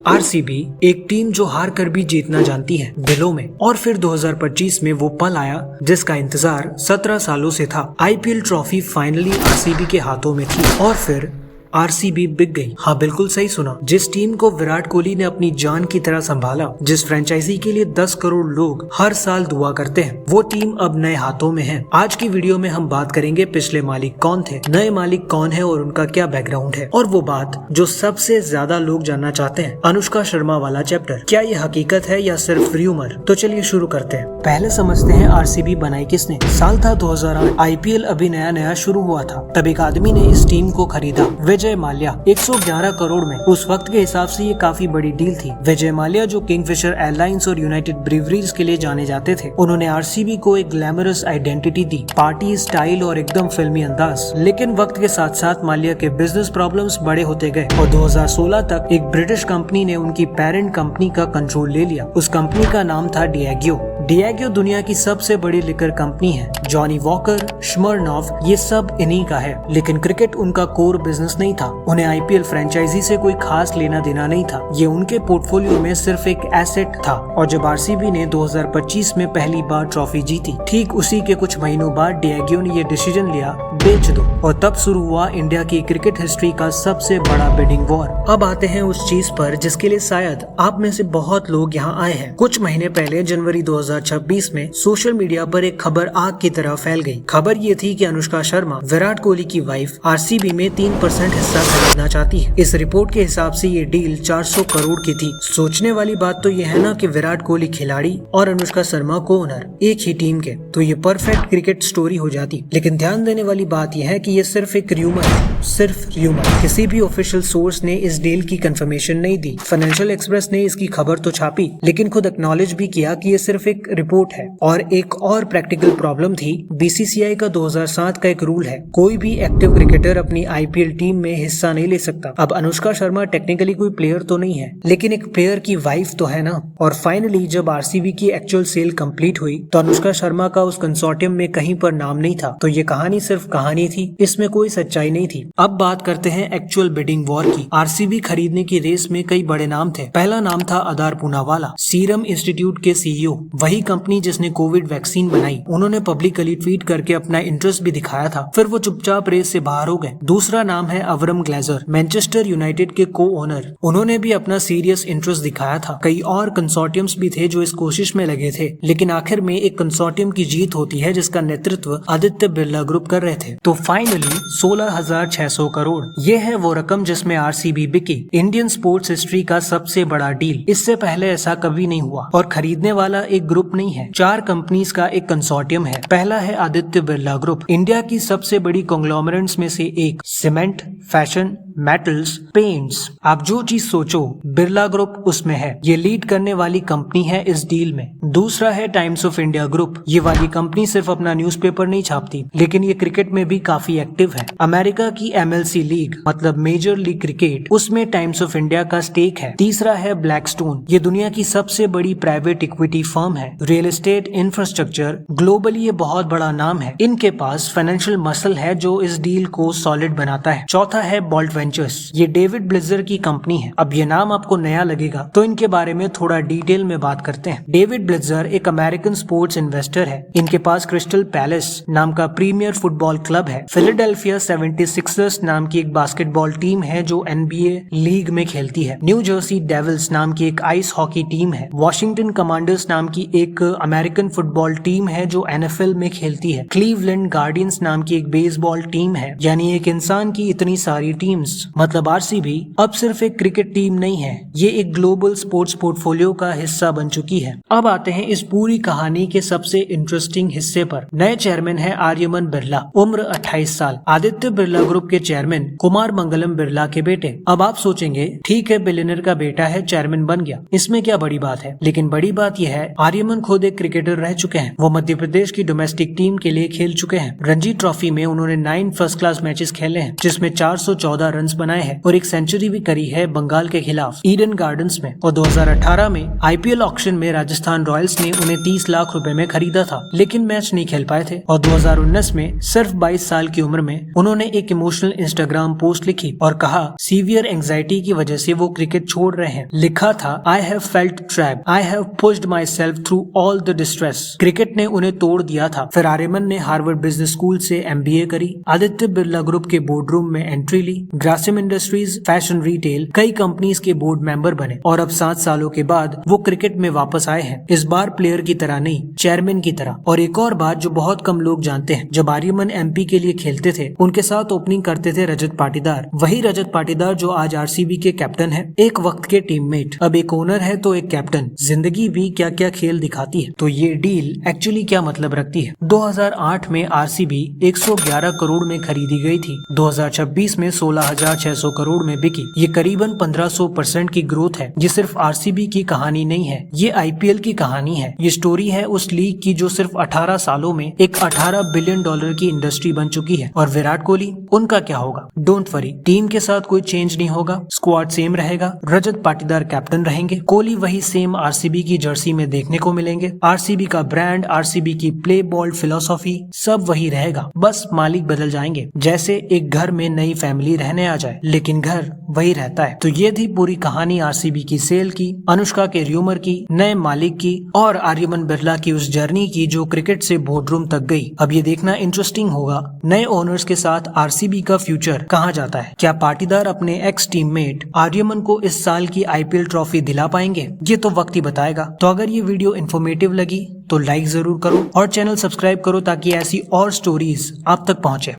RCB एक team जो हार कर भी जीतना जानती है दिलों में। और फिर 2025 में वो पल आया जिसका इंतजार 17 सालों से था। आईपीएल ट्रॉफी फाइनली आरसीबी के हाथों में थी और फिर आरसीबी बिक गई। हाँ, बिल्कुल सही सुना। जिस टीम को विराट कोहली ने अपनी जान की तरह संभाला, जिस फ्रेंचाइजी के लिए 10 करोड़ लोग हर साल दुआ करते हैं, वो टीम अब नए हाथों में है। आज की वीडियो में हम बात करेंगे पिछले मालिक कौन थे, नए मालिक कौन है और उनका क्या बैकग्राउंड है। और वो बात जो सबसे ज्यादा लोग जानना चाहते हैं, अनुष्का शर्मा वाला चैप्टर। क्या ये हकीकत है या सिर्फ र्यूमर? तो चलिए शुरू करते हैं। पहले समझते हैं आरसीबी बनाई किसने। साल था 2008। आईपीएल अभी नया नया शुरू हुआ था। तब एक आदमी ने इस टीम को खरीदा, विजय माल्या, 111 करोड़ में। उस वक्त के हिसाब से ये काफी बड़ी डील थी। विजय माल्या जो किंगफिशर एयरलाइंस और यूनाइटेड ब्रीवरीज के लिए जाने जाते थे, उन्होंने आरसीबी को एक ग्लैमरस आइडेंटिटी दी, पार्टी स्टाइल और एकदम फिल्मी अंदाज। लेकिन वक्त के साथ साथ माल्या के बिजनेस प्रॉब्लम्स बड़े होते गए और 2016 तक एक ब्रिटिश कंपनी ने उनकी पेरेंट कंपनी का कंट्रोल ले लिया। उस कंपनी का नाम था डिएगो। डिएगो दुनिया की सबसे बड़ी लिकर कंपनी है। जॉनी वॉकर, स्मिर्नॉफ, ये सब इन्हीं का है। लेकिन क्रिकेट उनका कोर बिजनेस नहीं था। उन्हें आईपीएल फ्रेंचाइजी से कोई खास लेना देना नहीं था। ये उनके पोर्टफोलियो में सिर्फ एक एसेट था। और जब आरसीबी ने 2025 में पहली बार ट्रॉफी जीती, ठीक उसी के कुछ महीनों बाद डिएगो ने ये डिसीजन लिया, बेच दो। और तब शुरू हुआ इंडिया की क्रिकेट हिस्ट्री का सबसे बड़ा बिडिंग वॉर। अब आते हैं उस चीज पर जिसके लिए शायद आप में से बहुत लोग यहाँ आए हैं। कुछ महीने पहले जनवरी 2026 में सोशल मीडिया पर एक खबर आग की तरह फैल गई। खबर ये थी कि अनुष्का शर्मा, विराट कोहली की वाइफ, आरसीबी में 3% हिस्सा खरीदना चाहती है। इस रिपोर्ट के हिसाब से ये डील 400 करोड़ की थी। सोचने वाली बात तो ये है ना कि विराट कोहली खिलाड़ी और अनुष्का शर्मा को ओनर, एक ही टीम के, तो ये परफेक्ट क्रिकेट स्टोरी हो जाती। लेकिन ध्यान देने वाली बात यह है कि ये सिर्फ एक र्यूमर है, सिर्फ र्यूमर। किसी भी ऑफिशियल सोर्स ने इस डील की कंफर्मेशन नहीं दी। फाइनेंशियल एक्सप्रेस ने इसकी खबर तो छापी, लेकिन खुद एक्नॉलेज भी किया कि ये सिर्फ एक रिपोर्ट है। और एक और प्रैक्टिकल प्रॉब्लम थी। बीसीसीआई का 2007 का एक रूल है, कोई भी एक्टिव क्रिकेटर अपनी आईपीएल टीम में हिस्सा नहीं ले सकता। अब अनुष्का शर्मा टेक्निकली कोई प्लेयर तो नहीं है, लेकिन एक प्लेयर की वाइफ तो है ना। और फाइनली जब आरसीबी की एक्चुअल सेल कंप्लीट हुई तो अनुष्का शर्मा का उस कंसोर्टियम में कहीं पर नाम नहीं था। तो ये कहानी सिर्फ कहानी थी, इसमें कोई सच्चाई नहीं थी। अब बात करते हैं एक्चुअल बिडिंग वॉर की। आरसीबी खरीदने की रेस में कई बड़े नाम थे। पहला नाम था अदार पूनावाला, सीरम इंस्टीट्यूट के सीईओ, वही कंपनी जिसने कोविड वैक्सीन बनाई। उन्होंने पब्लिकली ट्वीट करके अपना इंटरेस्ट भी दिखाया था, फिर वो चुपचाप रेस से बाहर हो गए। दूसरा नाम है अवरम ग्लेजर, मैनचेस्टर यूनाइटेड के को ओनर। उन्होंने भी अपना सीरियस इंटरेस्ट दिखाया था। कई और कंसोर्टियम्स भी थे जो इस कोशिश में लगे थे, लेकिन आखिर में एक कंसोर्टियम की जीत होती है जिसका नेतृत्व आदित्य बिरला ग्रुप कर रहे थे। तो फाइनली 16,600 करोड़, ये है वो रकम जिसमें आरसीबी बिकी। इंडियन स्पोर्ट्स हिस्ट्री का सबसे बड़ा डील। इससे पहले ऐसा कभी नहीं हुआ। और खरीदने वाला एक ग्रुप नहीं है, 4 कंपनीज का एक कंसोर्टियम है। पहला है आदित्य बिरला ग्रुप, इंडिया की सबसे बड़ी कॉन्ग्लोमरेट्स में से एक। सीमेंट, फैशन, मेटल्स, पेंट्स, आप जो चीज सोचो बिरला ग्रुप उसमें है। ये लीड करने वाली कंपनी है इस डील में। दूसरा है टाइम्स ऑफ इंडिया ग्रुप। ये वाली कंपनी सिर्फ अपना न्यूज़पेपर नहीं छापती, लेकिन ये क्रिकेट में भी काफी एक्टिव है। अमेरिका की एमएलसी लीग, मतलब मेजर लीग क्रिकेट, उसमें टाइम्स ऑफ इंडिया का स्टेक है। तीसरा है ब्लैकस्टोन, ये दुनिया की सबसे बड़ी प्राइवेट इक्विटी फर्म है। रियल एस्टेट, इंफ्रास्ट्रक्चर, ग्लोबली ये बहुत बड़ा नाम है। इनके पास फाइनेंशियल मसल है जो इस डील को सॉलिड बनाता है। चौथा है बोल्ट वेंचर्स, ये डेविड ब्लिजर की कंपनी है। अब ये नाम आपको नया लगेगा, तो इनके बारे में थोड़ा डिटेल में बात करते हैं। डेविड ब्लिजर एक अमेरिकन स्पोर्ट्स इन्वेस्टर है। इनके पास क्रिस्टल पैलेस नाम का प्रीमियर फुटबॉल क्लब है। फिलाडेल्फिया 76ers नाम की एक बास्केटबॉल टीम है जो एनबीए लीग में खेलती है। न्यू जर्सी डेविल्स नाम की एक आइस हॉकी टीम है। वॉशिंगटन कमांडर्स नाम की एक अमेरिकन फुटबॉल टीम है जो एनएफएल में खेलती है। क्लीवलैंड गार्डियंस नाम की एक बेसबॉल टीम है। यानी एक इंसान की इतनी सारी टीम्स, मतलब आरसीबी अब सिर्फ एक क्रिकेट टीम नहीं है, ये एक ग्लोबल स्पोर्ट्स पोर्टफोलियो का हिस्सा बन चुकी है। अब आते हैं इस पूरी कहानी के सबसे इंटरेस्टिंग हिस्से पर। नए चेयरमैन है आर्यमन बिरला, उम्र 28 साल, आदित्य बिरला ग्रुप के चेयरमैन कुमार मंगलम बिरला के बेटे। अब आप सोचेंगे ठीक है, बिलियनर का बेटा है, चेयरमैन बन गया, इसमें क्या बड़ी बात है। लेकिन बड़ी बात यह है, आर्यमन खुद एक क्रिकेटर रह चुके हैं। वो मध्य प्रदेश की डोमेस्टिक टीम के लिए खेल चुके हैं। रणजी ट्रॉफी में उन्होंने 9 फर्स्ट क्लास मैचेस खेले हैं, जिसमें 414 रन्स बनाए हैं और एक सेंचुरी भी करी है बंगाल के खिलाफ ईडन गार्डन्स में। और 2018 में आईपीएल ऑक्शन में राजस्थान रॉयल्स ने उन्हें 30 लाख रुपए में खरीदा था, लेकिन मैच नहीं खेल पाए थे। और 2019 में सिर्फ 22 साल की उम्र में उन्होंने एक इमोशनल इंस्टाग्राम पोस्ट लिखी और कहा सीवियर एंजाइटी की वजह से वो क्रिकेट छोड़ रहे हैं। लिखा था I have felt trap, I have pushed my self through all the distress. Cricket ने उन्हें तोड़ दिया था। फिर आर्यमन ने हार्वर्ड बिजनेस स्कूल से एमबीए करी, आदित्य बिरला ग्रुप के बोर्ड रूम में एंट्री ली, ग्रासिम इंडस्ट्रीज, फैशन रिटेल, कई कंपनीज के बोर्ड मेंबर बने और अब 7 सालों के बाद वो क्रिकेट में वापस आए हैं, इस बार प्लेयर की तरह नहीं, चेयरमैन की तरह। और एक और बात जो बहुत कम लोग जानते हैं, जब आर्यमन एमपी के लिए खेलते थे उनके साथ ओपनिंग करते थे रजत पाटीदार, वही रजत पाटीदार जो आज आरसीबी के कैप्टन है, एक वक्त के टीममेट, अब एक ओनर है तो एक कैप्टन। जिंदगी भी क्या क्या खेल दिखाती है। तो ये डील एक्चुअली क्या मतलब रखती है। 2008 में आरसीबी 111 करोड़ में खरीदी गई थी, 2026 में 16,600 करोड़ में बिकी। ये करीबन 1500% की ग्रोथ है। ये सिर्फ आरसीबी की कहानी नहीं है, ये आईपीएल की कहानी है। ये स्टोरी है उस लीग की जो सिर्फ 18 सालों में एक $18 बिलियन की इंडस्ट्री बन चुकी है। और विराट कोहली, उनका क्या होगा? डोंट वरी, टीम के साथ कोई चेंज नहीं होगा, स्क्वाड सेम रहेगा, रजत पाटीदार कैप्टन रहेंगे, कोहली वही सेम आरसीबी की जर्सी में देखने को मिलेंगे, आरसीबी का ब्रांड, आरसीबी की प्ले बॉल फिलोसॉफी सब वही रहेगा, बस मालिक बदल जाएंगे। जैसे एक घर में नई फैमिली रहने आ जाए, लेकिन घर वही रहता है। तो ये थी पूरी कहानी आरसीबी की सेल की, अनुष्का के र्यूमर की, नए मालिक की और आर्यमन बिरला की उस जर्नी की जो क्रिकेट से बोर्डरूम तक गई। अब ये देखना इंटरेस्टिंग होगा नए ओनर्स के साथ आरसीबी का फ्यूचर कहाँ जाता है। क्या पाटीदार अपने एक्स टीममेट आर्यमन को इस साल की आईपीएल ट्रॉफी दिला पाएंगे? ये तो वक्त ही बताएगा। तो अगर ये वीडियो इन्फॉर्मेटिव लगी तो लाइक जरूर करो और चैनल सब्सक्राइब करो ताकि ऐसी और स्टोरीज आप तक पहुंचे।